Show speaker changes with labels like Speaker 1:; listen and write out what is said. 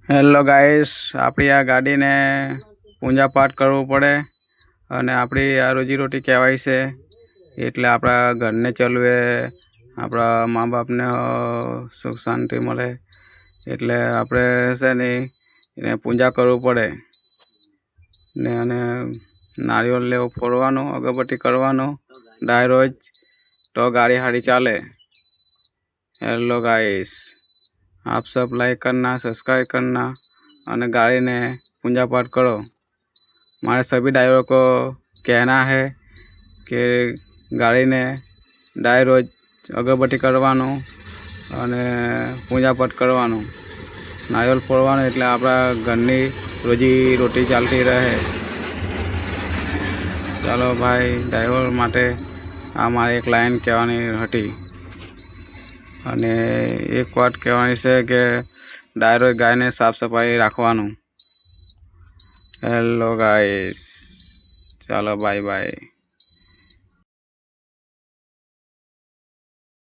Speaker 1: Hello guys, આપણી આ ગાડીને પૂજા પાઠ કરવું પડે અને આપણી આ રોજીરોટી કહેવાય છે. એટલે આપણા ઘરને ચલવે, આપણા મા બાપને સુખ શાંતિ મળે. એટલે આપણે છે ને એને પૂજા કરવું પડે ને અને નારિયેળ લેવું ફોડવાનું, અગરબત્તી કરવાનું ડાય રોજ, તો ગાડી સારી ચાલે. હેલો गाइस, आप सब लाइक करना, सब्सक्राइब करना और गाड़ी ने पूजा पाठ करो। हमारे सभी ड्राइवर को कहना है कि गाड़ी ने ડાય રોજ અગરબત્તી કરવાનું અને પૂજા પાઠ કરવાનું, નારિયેળ ફોડવાનું, એટલે આપણા ઘરની રોજી રોટી ચાલતી રહે. ચાલો ભાઈ, ડ્રાઈવર માટે આ મારી એક લાઈન કહેવાની હતી. અને એક વાત કહેવાની છે કે ડાય રોજ ગાયને સાફ સફાઈ રાખવાનું. હેલો ગાઈસ, ચાલો બાય બાય.